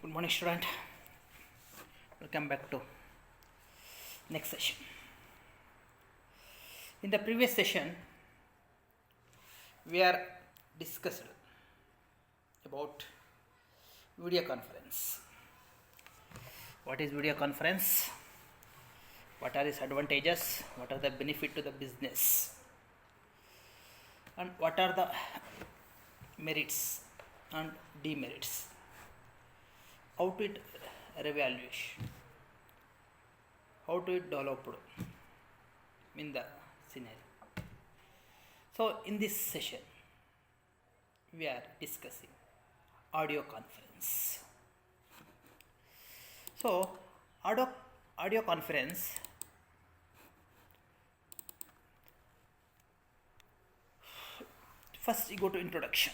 Good morning, student. Welcome back to next session. In the previous session, we are discussed about video conference. What is video conference? What are its advantages? What are the benefit to the business? And what are the merits and demerits? How to it revaluation? How to it developed in the scenario? So in this session, we are discussing audio conference. So audio conference, first you go to introduction.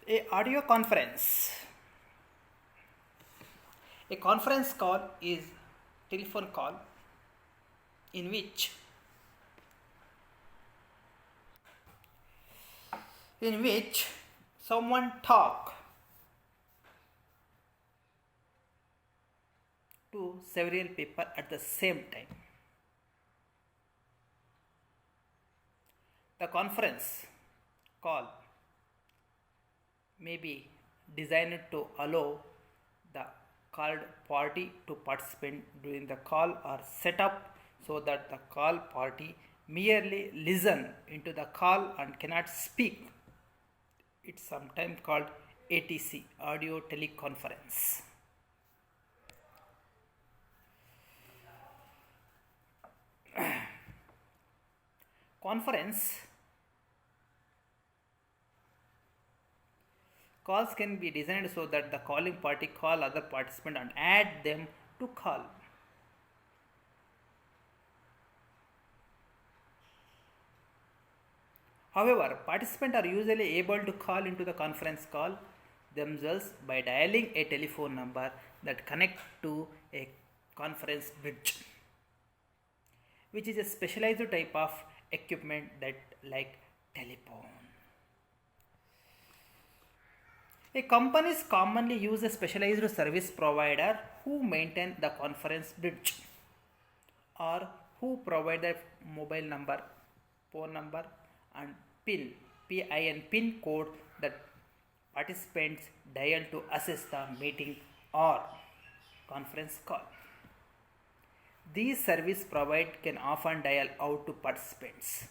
A conference call is telephone call in which someone talk to several people at the same time. The conference call may be designed to allow the called party to participate during the call or set up so that the call party merely listen into the call and cannot speak. It's sometimes called ATC, audio teleconference. Conference calls can be designed so that the calling party call other participant and add them to call. However, participants are usually able to call into the conference call themselves by dialing a telephone number that connects to a conference bridge, which is a specialized type of equipment that like telephone. A companies commonly use a specialized service provider who maintain the conference bridge or who provide the mobile number, phone number and PIN code that participants dial to access the meeting or conference call. These service providers can often dial out to participants,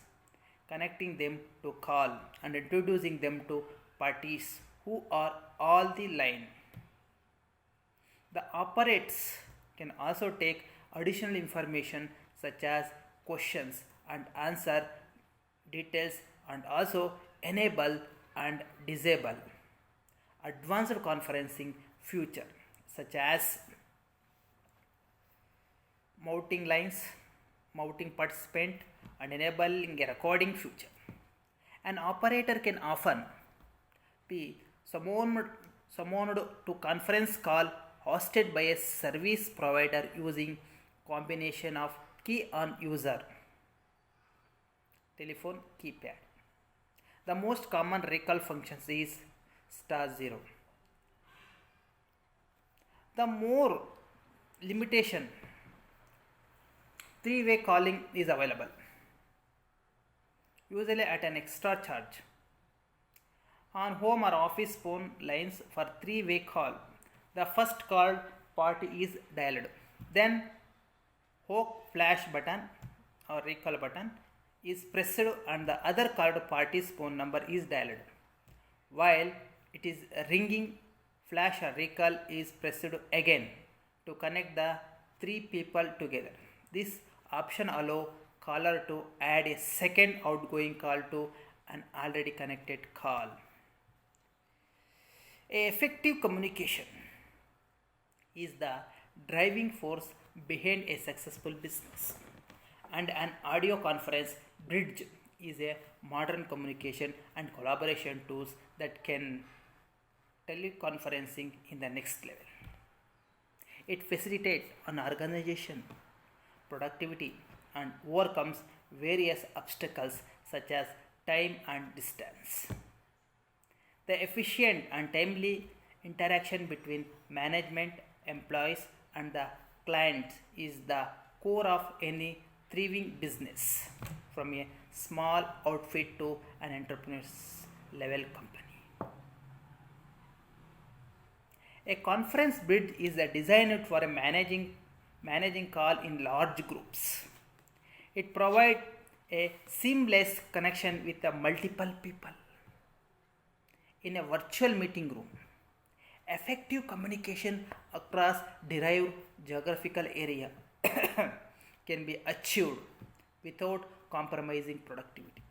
connecting them to call and introducing them to parties who are on the line. The operators can also take additional information such as questions and answer details and also enable and disable advanced conferencing feature such as mounting lines, mounting participant and enabling a recording feature. An operator can often be summoned to conference call hosted by a service provider using combination of key on user telephone keypad. The most common recall functions is *0. The more limitation, three-way calling is available, usually at an extra charge. On home or office phone lines for three-way call, the first called party is dialed. Then hook flash button or recall button is pressed and the other called party's phone number is dialed. While it is ringing, flash or recall is pressed again to connect the three people together. This option allows caller to add a second outgoing call to an already connected call. Effective communication is the driving force behind a successful business, and an audio conference bridge is a modern communication and collaboration tools that can teleconferencing in the next level. It facilitates an organization productivity and overcomes various obstacles such as time and distance. The efficient and timely interaction between management, employees, and the clients is the core of any thriving business, from a small outfit to an enterprise level company. A conference bridge is designed for a managing call in large groups. It provides a seamless connection with the multiple people in a virtual meeting room. Effective communication across derived geographical area can be achieved without compromising productivity.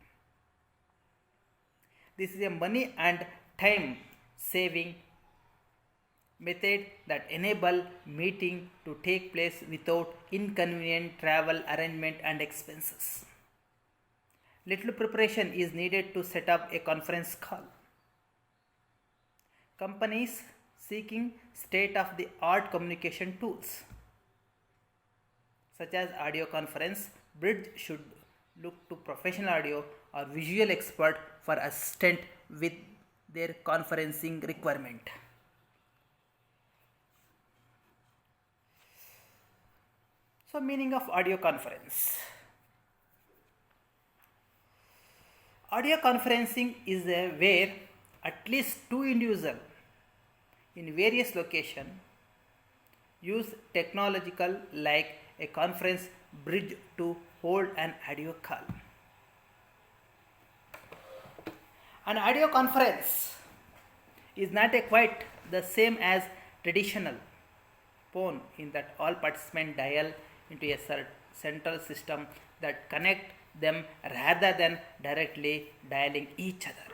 This is a money and time saving method that enable meeting to take place without inconvenient travel arrangement and expenses. Little preparation is needed to set up a conference call. Companies seeking state of the art communication tools such as audio conference bridge should look to professional audio or visual expert for assistance with their conferencing requirement. So, meaning of audio conference. Audio conferencing is where at least two individuals in various locations use technological like a conference bridge to hold an audio call. An audio conference is not quite the same as traditional phone in that all participants dial into a central system that connect them rather than directly dialing each other.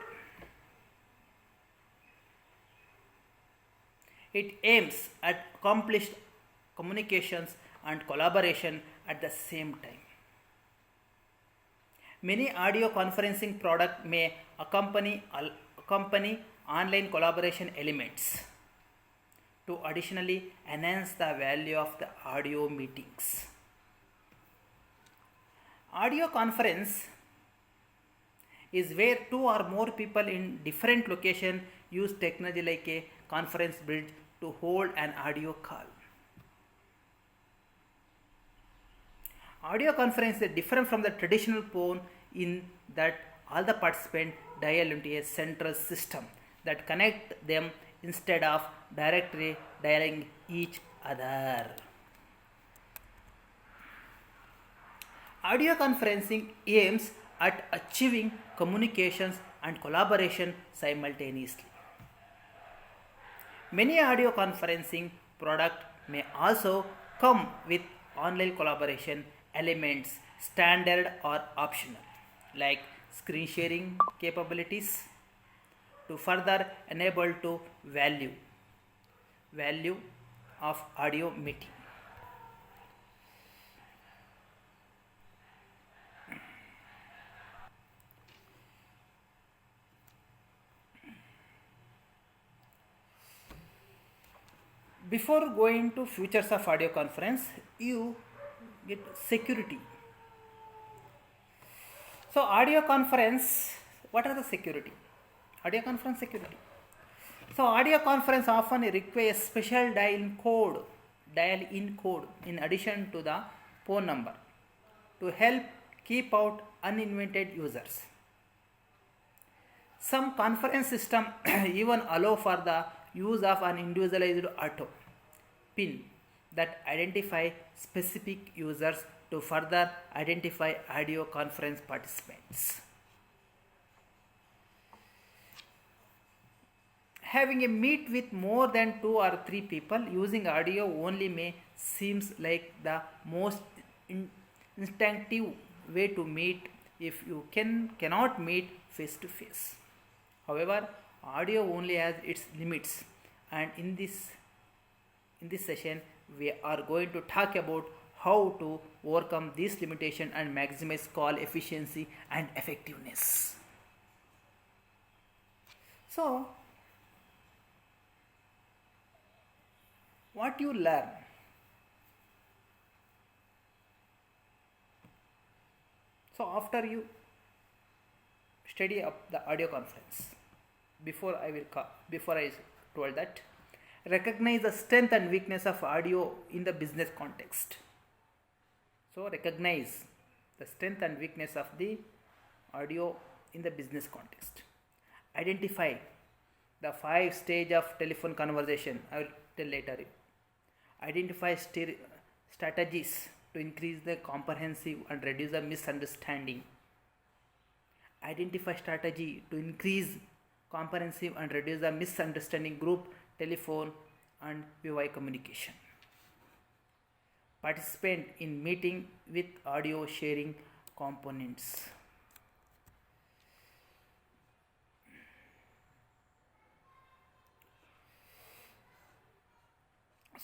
It aims at accomplished communications and collaboration at the same time. Many audio conferencing products may accompany online collaboration elements to additionally enhance the value of the audio meetings. Audio conference is where two or more people in different locations use technology like a conference bridge to hold an audio call. Audio conference is different from the traditional phone in that all the participants dial into a central system that connect them instead of directly dialing each other. Audio conferencing aims at achieving communications and collaboration simultaneously. Many audio conferencing products may also come with online collaboration elements, standard or optional, like screen sharing capabilities to further enable to value of audio meeting. Before going to futures of audio conference, you get security. So audio conference, what are the security? Audio conference security. So audio conference often requires special dial in code in addition to the phone number to help keep out uninvited users. Some conference system even allow for the use of an individualized auto pin that identify specific users to further identify audio conference participants. Having a meet with more than 2 or 3 people using audio only may seems like the most instinctive way to meet if you cannot meet face to face. However, audio only has its limits, and in this session we are going to talk about how to overcome this limitation and maximize call efficiency and effectiveness. So, what you learn? So after you study up the audio conference, before I told that, recognize the strength and weakness of audio in the business context. So recognize the strength and weakness of the audio in the business context. Identify the 5 stage of telephone conversation. I will tell later. Identify strategies to increase the comprehensive and reduce the misunderstanding. Identify strategy to increase comprehensive and reduce the misunderstanding group, telephone and VoIP communication. Participate in meeting with audio sharing components.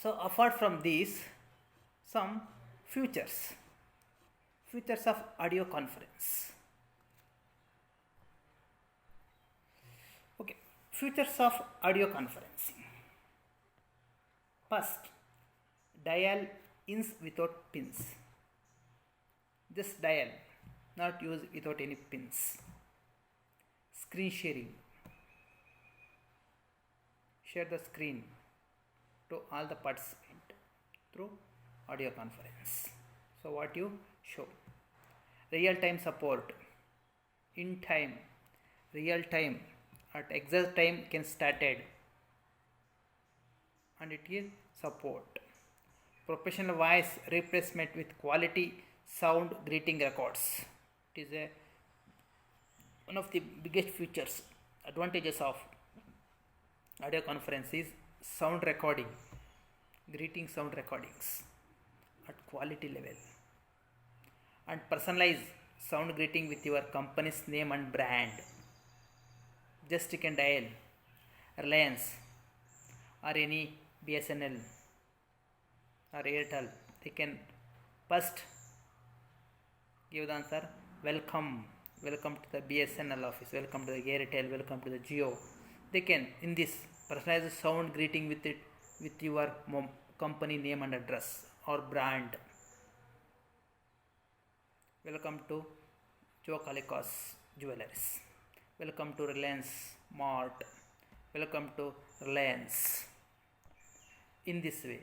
So apart from these, some features of audio conference. Okay, features of audio conferencing. First, dial ins without pins. Just dial, not use without any pins. Screen sharing. Share the screen to all the participants through audio conference. So what you show? Real-time support. In time, real time, at exact time can started, and it is support. Professional voice replacement with quality sound greeting records. It is one of the biggest features, advantages of audio conference is sound recording, greeting sound recordings at quality level, and personalize sound greeting with your company's name and brand. Just you can dial Reliance or any BSNL or Airtel. They can first give the answer, welcome to the BSNL office, welcome to the Airtel, welcome to the Jio. They can in this personalize sound greeting with your company name and address or brand. Welcome to Joe Kalikos Jewelers. Welcome to Reliance Mart. Welcome to Reliance. In this way,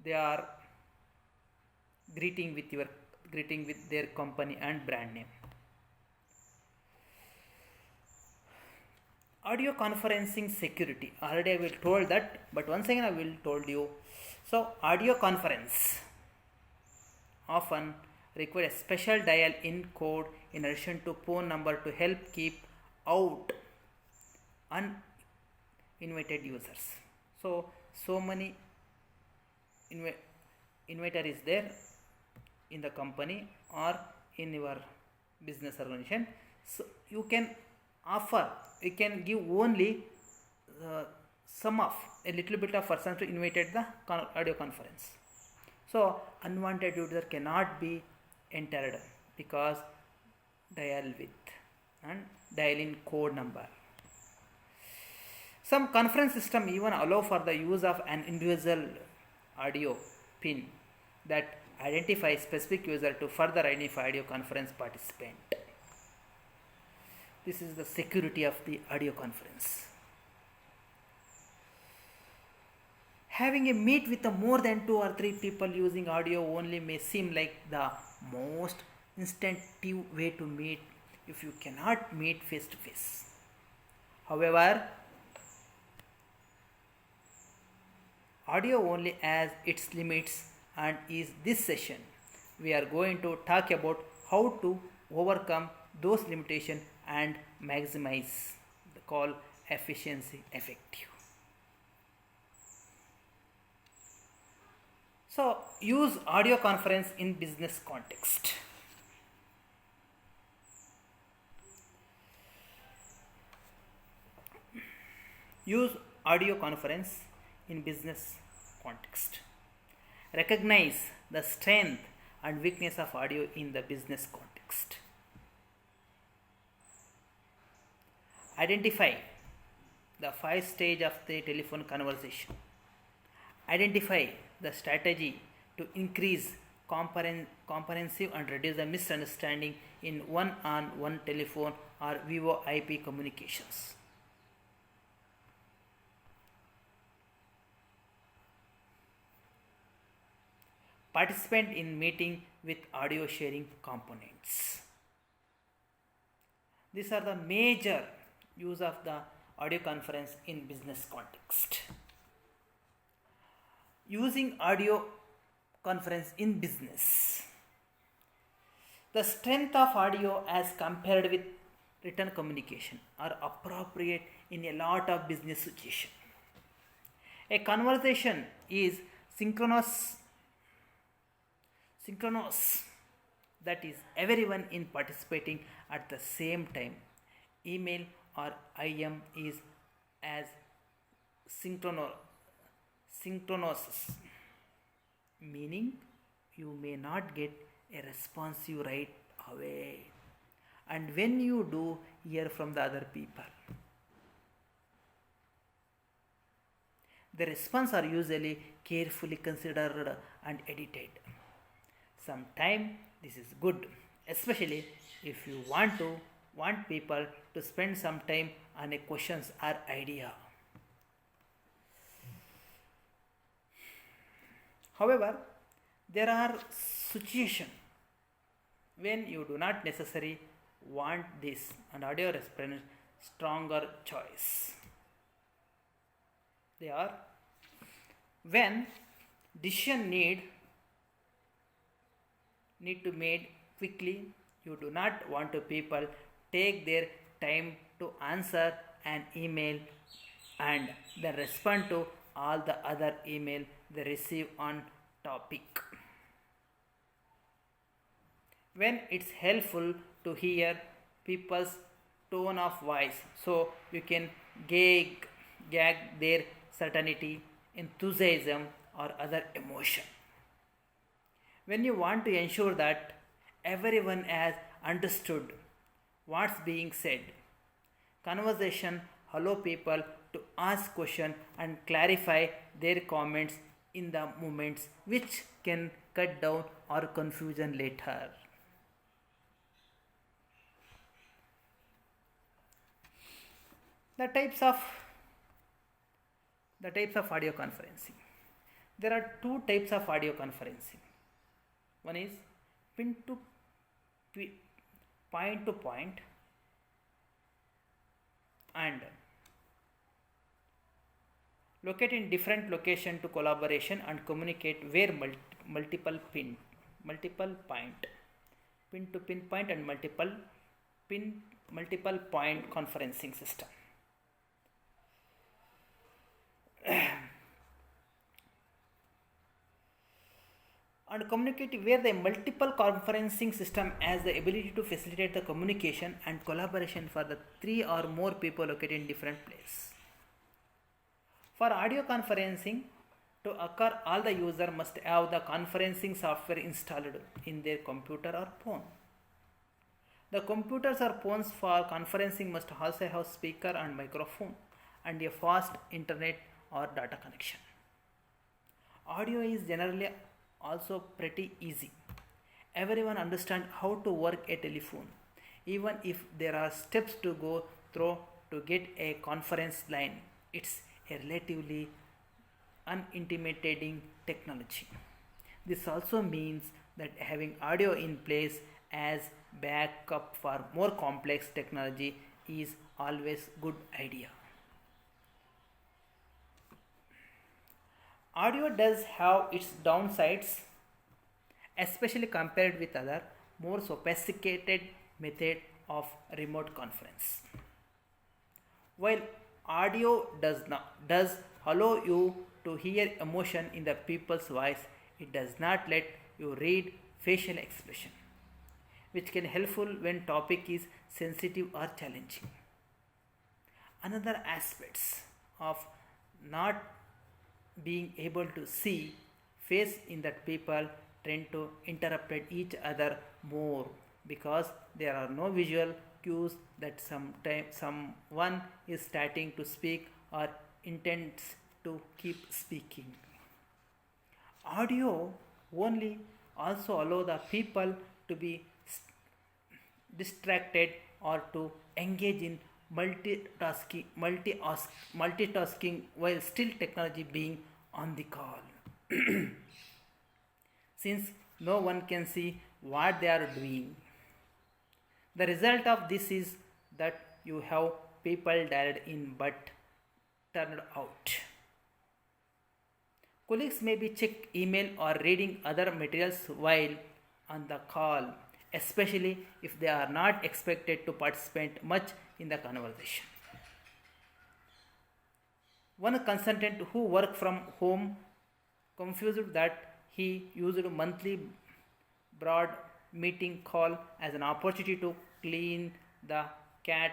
they are greeting with their company and brand name. Audio conferencing security. Already I will told that, but once again I will told you. So audio conference often require a special dial-in code in addition to phone number to help keep out uninvited users. So many inviter is there in the company or in your business organization. So you can give only some of a little bit of person to invite the audio conference. So unwanted user cannot be entered because dial with and dial in code number. Some conference system even allow for the use of an individual audio pin that identifies specific user to further identify audio conference participant. This is the security of the audio conference. Having a meet with more than 2 or 3 people using audio only may seem like the most instinctive way to meet if you cannot meet face to face. However, audio only has its limits, and in this session we are going to talk about how to overcome those limitations and maximize the call efficiency effective. So use audio conference in business context. Use audio conference in business context. Recognize the strength and weakness of audio in the business context. Identify the 5 stages of the telephone conversation. Identify the strategy to increase comprehensive and reduce the misunderstanding in one-on-one telephone or VoIP communications. Participant in meeting with audio sharing components. These are the major use of the audio conference in business context. Using audio conference in business. The strength of audio as compared with written communication are appropriate in a lot of business situations. A conversation is synchronous, that is everyone in participating at the same time. Email or IM is as synchronous, meaning you may not get a response you right away, and when you do, hear from the other people. The response are usually carefully considered and edited. Sometimes this is good, especially if you want people to spend some time on a questions or idea. However, there are situations when you do not necessarily want this, and audio represents stronger choice. They are when decision need to made quickly. You do not want to people take their time to answer an email and then respond to all the other email they receive on topic. When it's helpful to hear people's tone of voice, so you can gauge their certainty, enthusiasm, or other emotion. When you want to ensure that everyone has understood what's being said, conversation allow people to ask questions and clarify their comments in the moments, which can cut down or confusion later. The types of audio conferencing. There are two types of audio conferencing. One is point to point, and locate in different location to collaboration and communicate where multiple pin to pin point and multiple point conferencing system. And communicate where the multiple conferencing system has the ability to facilitate the communication and collaboration for the 3 or more people located in different places. For audio conferencing to occur, all the user must have the conferencing software installed in their computer or phone. The computers or phones for conferencing must also have speaker and microphone and a fast internet or data connection. Audio is generally also pretty easy. Everyone understands how to work a telephone, even if there are steps to go through to get a conference line. It's a relatively unintimidating technology. This also means that having audio in place as backup for more complex technology is always good idea. Audio does have its downsides, especially compared with other more sophisticated method of remote conference. While audio does allow you to hear emotion in the people's voice, it does not let you read facial expression, which can helpful when topic is sensitive or challenging. Another aspects of not being able to see face in that people tend to interrupt each other more because there are no visual cues that someone is starting to speak or intends to keep speaking. Audio only also allow the people to be distracted or to engage in multitasking while still technology being on the call. Since no one can see what they are doing. The result of this is that you have people dialed in but turned out. Colleagues may be check email or reading other materials while on the call, especially if they are not expected to participate much in the conversation. One consultant who worked from home confused that he used monthly broad meeting call as an opportunity to clean the cat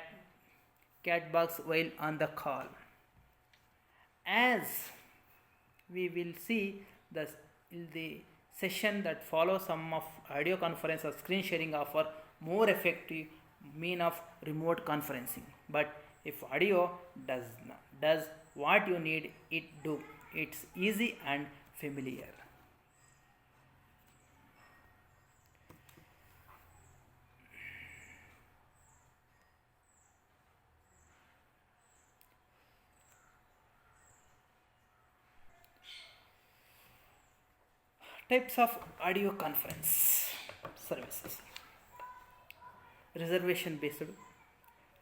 cat box while on the call. As we will see the session that follows, some of audio conference or screen sharing offer more effective mean of remote conferencing. But if audio does what you need it do, it's easy and familiar. Types of audio conference services: reservation based,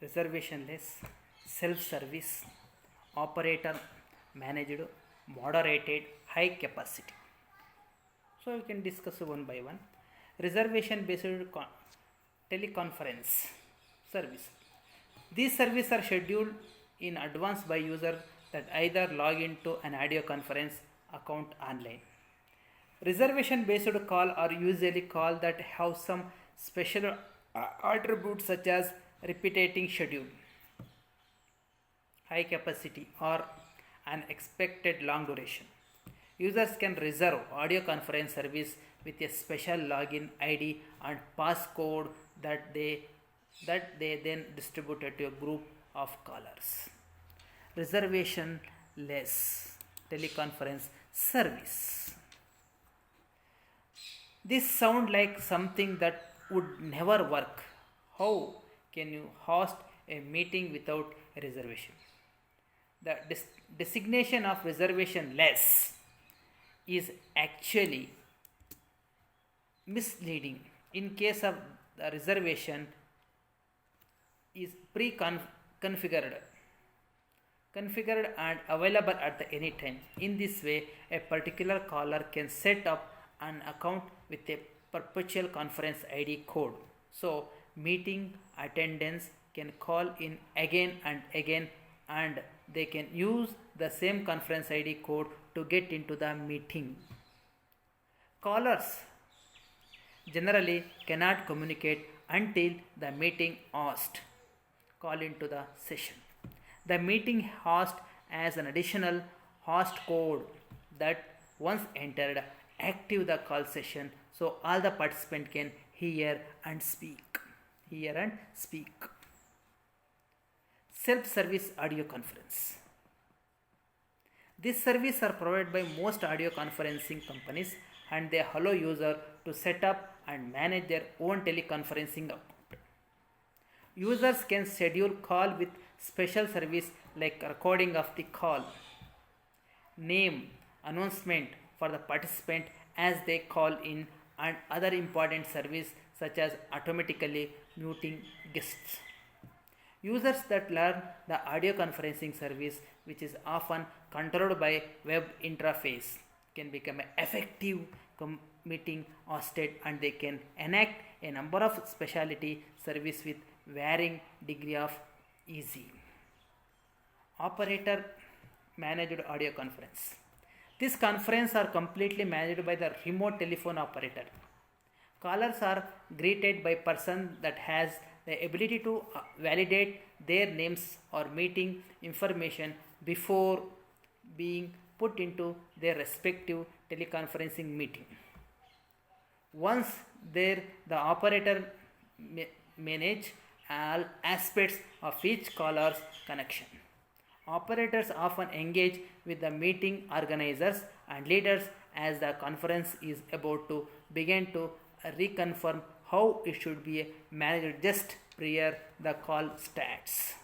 reservationless, self service, operator managed, moderated, high capacity. So we can discuss one by one. Reservation based teleconference service. These services are scheduled in advance by user that either log into an audio conference account online. Reservation based call are usually call that have some special attributes such as repeating schedule, high capacity, or unexpected long duration. Users can reserve audio conference service with a special login ID and passcode that they then distributed to a group of callers. Reservation less teleconference service. This sounds like something that would never work. How can you host a meeting without a reservation? The designation of reservation less is actually misleading. In case of the reservation is pre-configured configured and available at any time. In this way, a particular caller can set up an account with a perpetual conference ID code. So, meeting attendants can call in again and again, and they can use the same conference ID code to get into the meeting. Callers generally cannot communicate until the meeting host call into the session. The meeting host has an additional host code that once entered active the call session, so all the participant can hear and speak. Self-service audio conference. This service are provided by most audio conferencing companies, and they allow user to set up and manage their own teleconferencing account. Users can schedule call with special service like recording of the call, name, announcement for the participant as they call in, and other important service such as automatically muting guests. Users that learn the audio conferencing service, which is often controlled by web interface, can become an effective meeting hosted, and they can enact a number of specialty service with varying degree of easy. Operator managed audio conference. This conference are completely managed by the remote telephone operator. Callers are greeted by person that has the ability to validate their names or meeting information before being put into their respective teleconferencing meeting. Once there, the operator manage all aspects of each caller's connection. Operators often engage with the meeting organizers and leaders as the conference is about to begin to reconfirm how it should be managed just prior the call starts.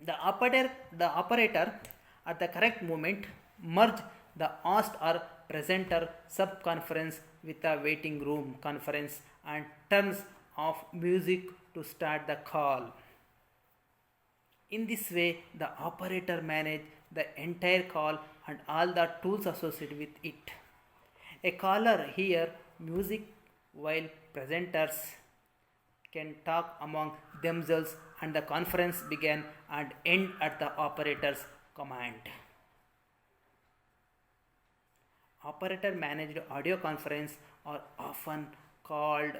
The operator at the correct moment merge the asked or presenter sub-conference with the waiting room conference and turns off music to start the call. In this way, the operator manages the entire call and all the tools associated with it. A caller hears music while presenters can talk among themselves and the conference begin and end at the operator's command. Operator managed audio conference are often called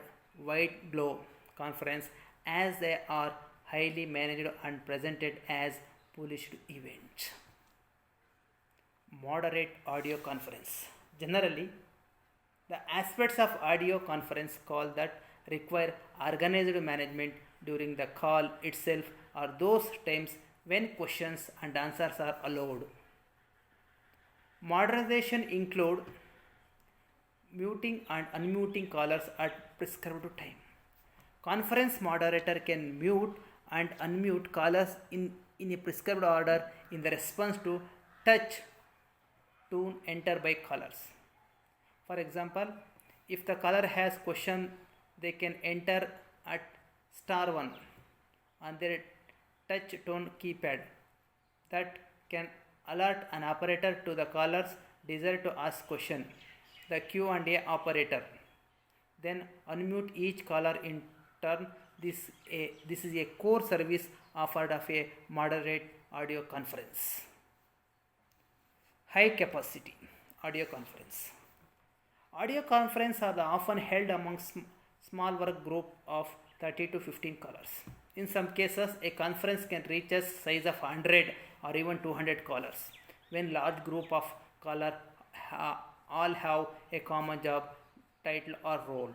white glove conference as they are highly managed and presented as polished events. Moderate audio conference. Generally, the aspects of audio conference call that require organized management during the call itself are those times when questions and answers are allowed. Modernization include muting and unmuting callers at prescribed time. Conference moderator can mute and unmute callers in a prescribed order in the response to touch tone entered by callers. For example, if the caller has question, they can enter at *1 on their touch tone keypad. That can alert an operator to the caller's desire to ask question, the Q&A operator. Then unmute each caller in turn. This is a core service offered of a moderate audio conference. High capacity audio conference. Audio conference are often held among small work group of 30 to 15 callers. In some cases, a conference can reach a size of 100 or even 200 callers when large group of callers all have a common job, title or role.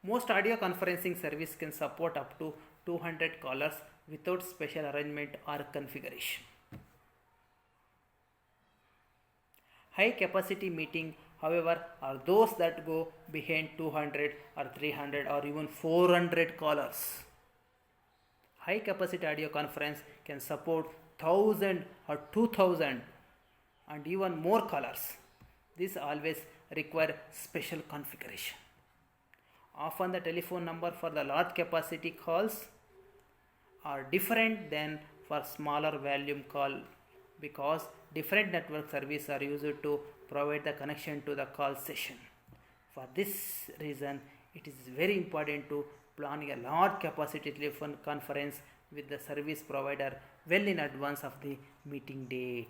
Most audio conferencing service can support up to 200 callers without special arrangement or configuration. High capacity meeting, however, are those that go behind 200 or 300 or even 400 callers. High capacity audio conference can support 1000 or 2000 and even more callers. This always require special configuration. Often the telephone number for the large capacity calls are different than for smaller volume call because different network services are used to provide the connection to the call session. For this reason, it is very important to plan a large capacity telephone conference with the service provider well in advance of the meeting date.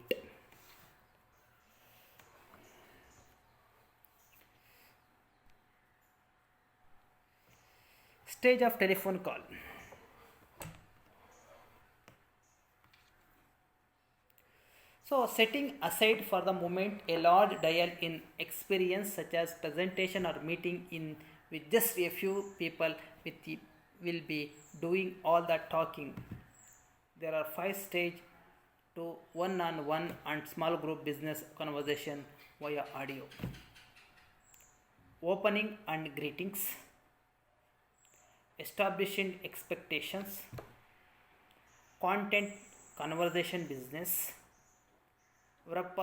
Stage of telephone call. So, setting aside for the moment a large dial in experience such as presentation or meeting in with just a few people will be doing all the talking. There are 5 stages to one-on-one and small group business conversation via audio. Opening and greetings. Establishing expectations, content, conversation business, wrap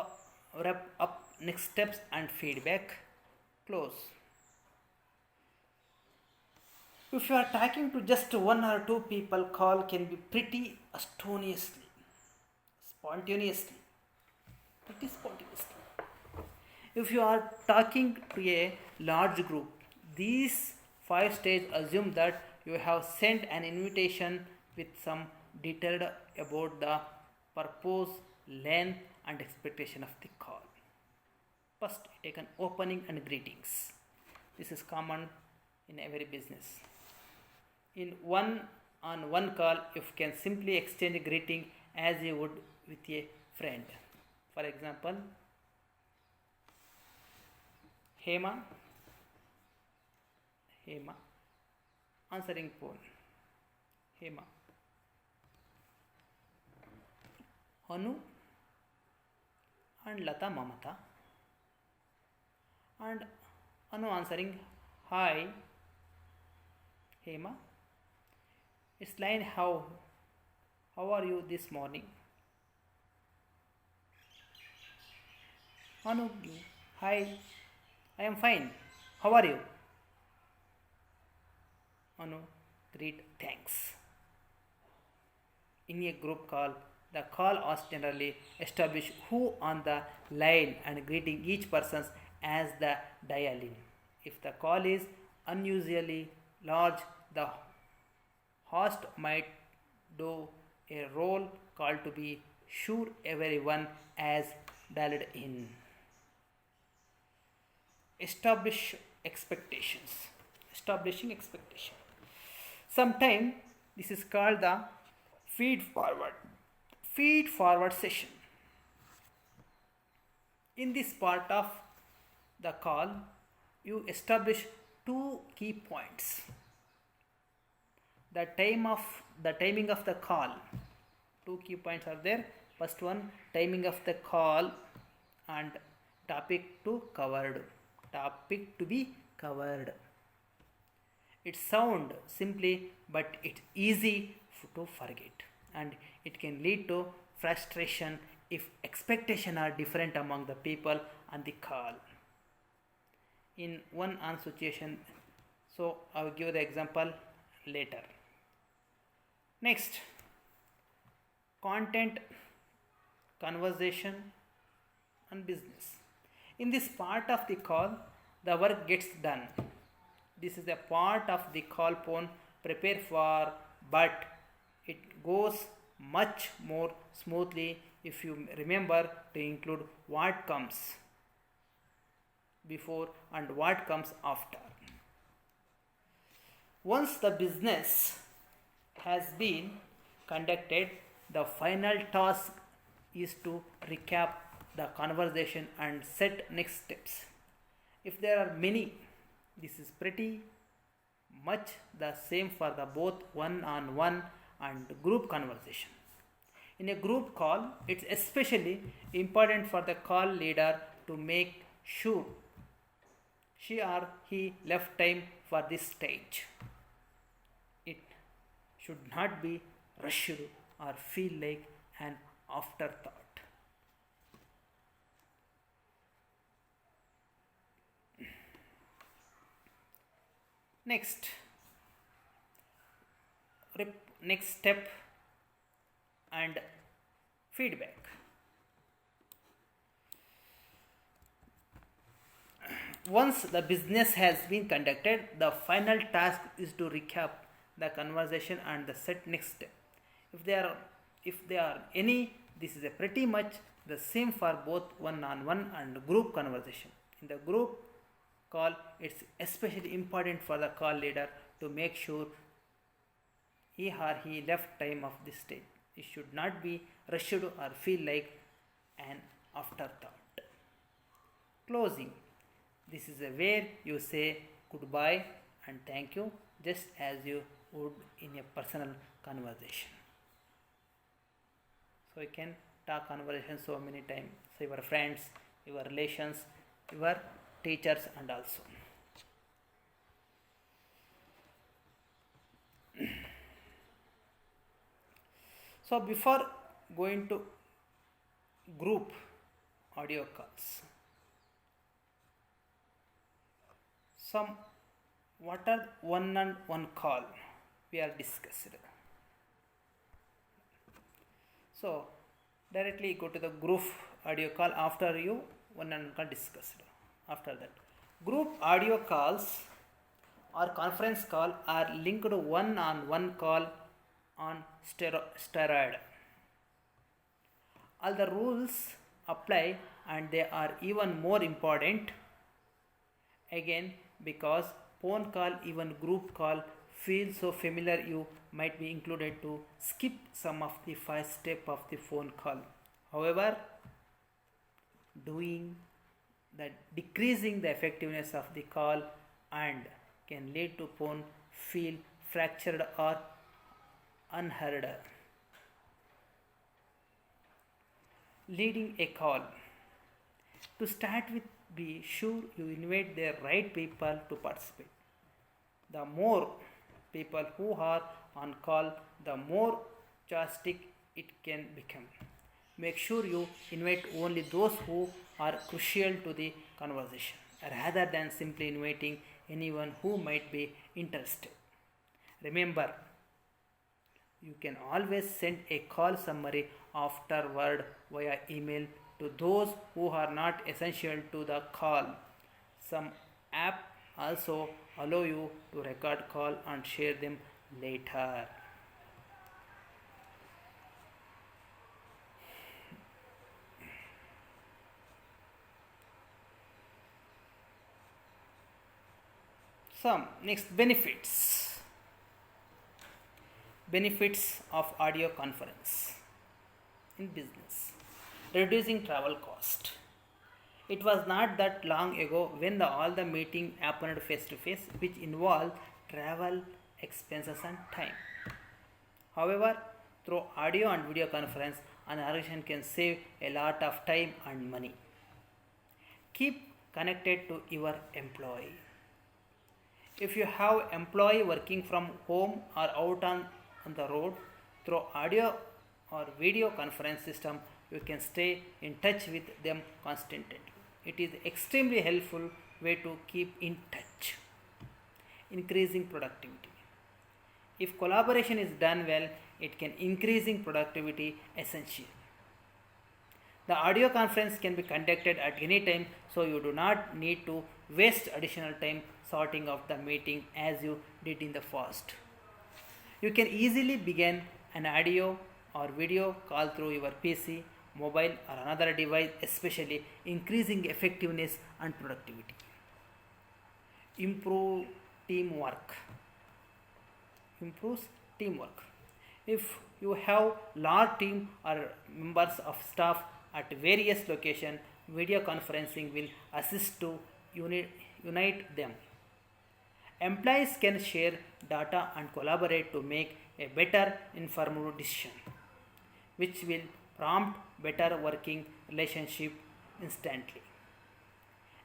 up next steps and feedback, close. If you are talking to just 1 or 2 people, call can be pretty spontaneously. If you are talking to a large group, these 5 stages assume that you have sent an invitation with some detail about the purpose, length and expectation of the call. First, take an opening and greetings. This is common in every business. In one-on-one call, you can simply exchange a greeting as you would with a friend. For example, Hema, answering phone. Hema. Anu and Lata Mamata. And Anu answering, Hi, Hema. It's line how are you this morning? Anu, hi, I am fine. How are you? Anu, great, thanks. In a group call, the call host generally establish who on the line and greeting each person as the dial-in. If the call is unusually large, the host might do a roll call to be sure everyone has dialed in. Establish expectations. Establishing expectation. Sometimes this is called the feed forward. Feed forward session. In this part of the call, you establish two key points. The timing of the call. Two key points are there. First one, timing of the call and topic to covered. Topic to be covered. It sounds simply, but it's easy to forget, and it can lead to frustration if expectations are different among the people on the call. In one on situation, so I will give the example later. Next, content, conversation, and business. In this part of the call, the work gets done. This is a part of the call phone prepare for, but it goes much more smoothly if you remember to include what comes before and what comes after. Once the business has been conducted, the final task is to recap the conversation and set next steps. If there are many, this is pretty much the same for the both one-on-one and group conversation. In a group call, it's especially important for the call leader to make sure she or he left time for this stage. It should not be rushed or feel like an afterthought. Next, next step and feedback. Once the business has been conducted, the final task is to recap the conversation and the set next step. If there are any, this is a pretty much the same for both one-on-one and group conversation. In the group call, it's especially important for the call leader to make sure he or he left time of this stage. It should not be rushed or feel like an afterthought. Closing. This is where you say goodbye and thank you just as you would in a personal conversation. So you can talk conversation so many times. So your friends, your relations, your teachers and also. So before going to group audio calls, some what are one-on-one call we are discussed. So directly go to the group audio call after you one-on-one call discussed. After that, group audio calls or conference call are linked to one-on-one call on steroid. All the rules apply and they are even more important again because phone call even group call feel so familiar you might be included to skip some of the first step of the phone call. However, doing that decreasing the effectiveness of the call and can lead to phone feel fractured or unheard. Leading a call. To start with, be sure you invite the right people to participate. The more people who are on call, the more chaotic it can become. Make sure you invite only those who are crucial to the conversation rather than simply inviting anyone who might be interested. Remember, you can always send a call summary afterward via email to those who are not essential to the call. Some apps also allow you to record call and share them later. Some next benefits of audio conference in business. Reducing travel cost. It was not that long ago when all the meeting happened face to face, which involved travel expenses and time. However, through audio and video conference, an organization can save a lot of time and money. Keep connected to your employee. If you have employee working from home or out on the road, through audio or video conference system, you can stay in touch with them constantly. It is extremely helpful way to keep in touch. Increasing productivity. If collaboration is done well, it can increasing productivity essential. The audio conference can be conducted at any time, so you do not need to waste additional time sorting out the meeting as you did in the past. You can easily begin an audio or video call through your PC, mobile, or another device, especially increasing effectiveness and productivity. Improve teamwork. Improves teamwork. If you have large team or members of staff at various locations, video conferencing will assist to unite them. Employees can share data and collaborate to make a better informed decision, which will prompt better working relationship instantly.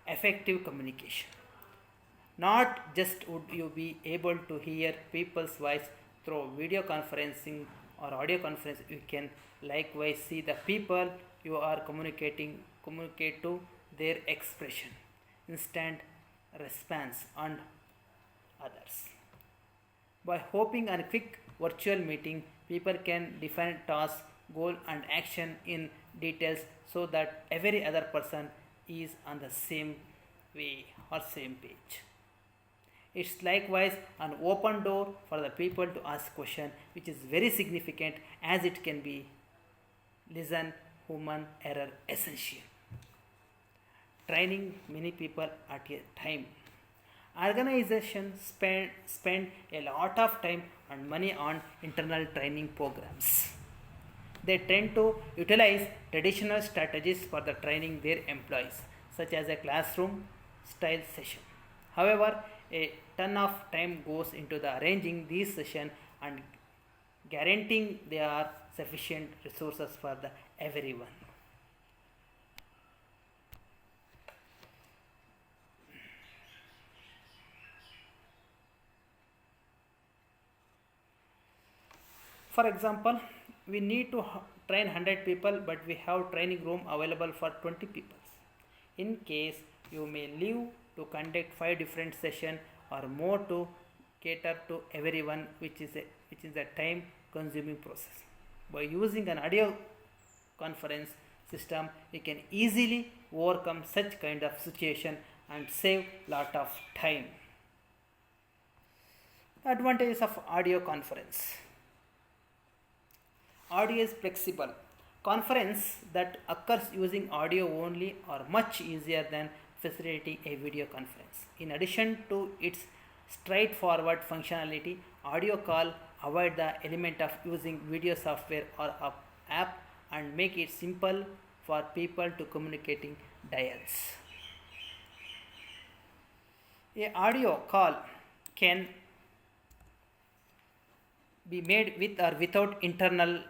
Effective communication. Not just would you be able to hear people's voice through video conferencing or audio conference, you can likewise see the people you are communicate to, their expression, instant response, and others. By hopping on a quick virtual meeting, people can define task, goal, and action in details so that every other person is on the same way or same page. It's likewise an open door for the people to ask questions, which is very significant as it can be listen human error essential. Training many people at a time. Organizations spend a lot of time and money on internal training programs. They tend to utilize traditional strategies for the training their employees, such as a classroom style session. However, a ton of time goes into the arranging these sessions and guaranteeing there are sufficient resources for the everyone. For example, we need to train 100 people, but we have training room available for 20 people. In case you may leave to conduct 5 different sessions or more to cater to everyone, which is a time consuming process. By using an audio conference system, you can easily overcome such kind of situation and save lot of time. Advantages of audio conference. Audio is flexible. Conference that occurs using audio only are much easier than facilitating a video conference. In addition to its straightforward functionality, audio call avoid the element of using video software or app and make it simple for people to communicating dials. A audio call can be made with or without internal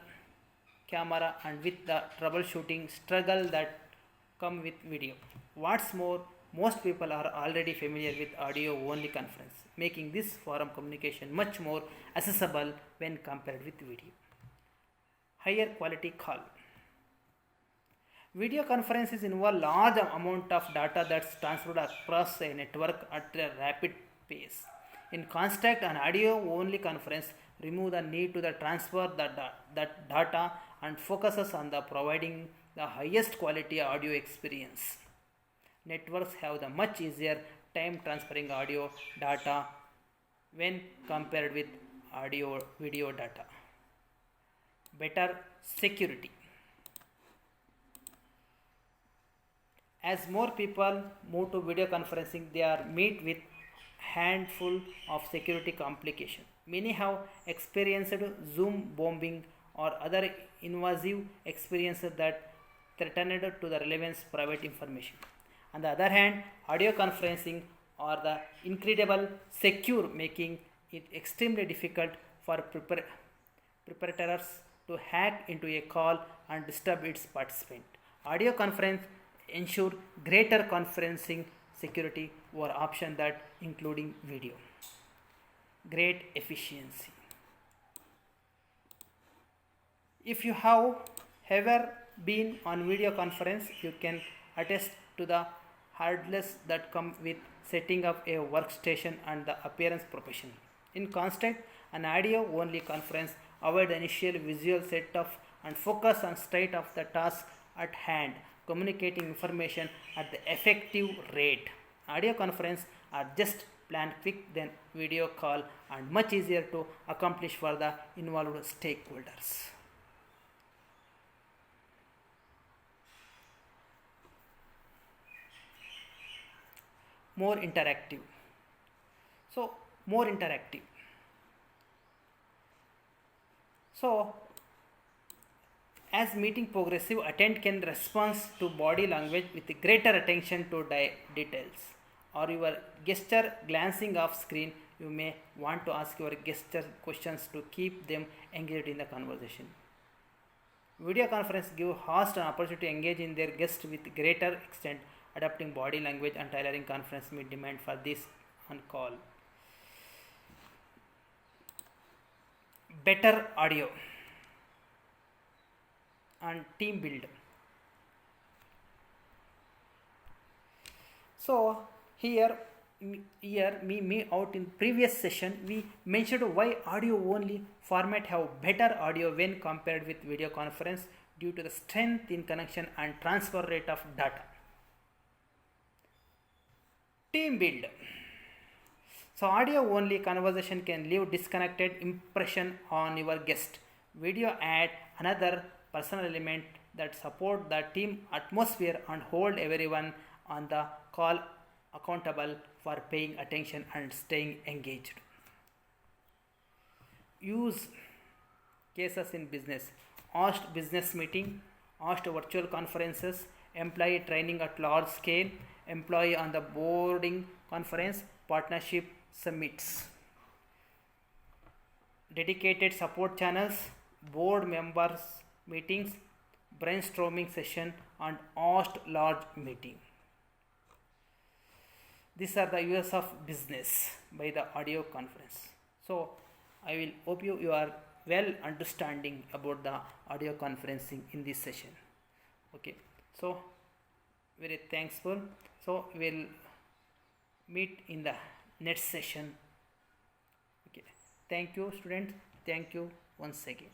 camera and with the troubleshooting struggle that come with video. What's more, Most people are already familiar with audio only conference, making this forum communication much more accessible when compared with video. Higher quality call. Video conferences involve large amount of data that's transferred across a network at a rapid pace. In contrast, an audio-only conference removes the need to transfer that data and focuses on the providing the highest quality audio experience. Networks have the much easier time transferring audio data when compared with audio video data. Better security. As more people move to video conferencing, they are met with handful of security complications. Many have experienced Zoom bombing or other invasive experiences that threatened to the relevance private information. On the other hand, audio conferencing are the incredible secure, making it extremely difficult for preparators to hack into a call and disturb its participant. Audio conference ensure greater conferencing security over option that including video. Great efficiency. If you have ever been on video conference, you can attest to the hurdles that come with setting up a workstation and the appearance professional. In contrast, an audio only conference avoid the initial visual setup and focus on straight of the task at hand, communicating information at the effective rate. Audio conference are just plain quick than video call and much easier to accomplish for the involved stakeholders. More interactive. More interactive. As meeting progressive, attend can respond to body language with greater attention to details. Or your gesture glancing off screen, you may want to ask your gesture questions to keep them engaged in the conversation. Video conference give host an opportunity to engage in their guests with greater extent, adapting body language and tailoring conference meet demand for this on call. Better audio and team build. So here me out in previous session we mentioned why audio only format have better audio when compared with video conference due to the strength in connection and transfer rate of data. Team build. So audio only conversation can leave disconnected impression on your guest. Video add another personal element that support the team atmosphere and hold everyone on the call accountable for paying attention and staying engaged. Use cases in business. Host business meeting, host virtual conferences, employee training at large scale, employee on the boarding conference, partnership summits. Dedicated support channels, board members meetings, brainstorming session and host large meeting. These are the uses of business by the audio conference. So I will hope you are well understanding about the audio conferencing in this session. Okay, so very thankful. So we'll meet in the next session. Okay, thank you students, thank you once again.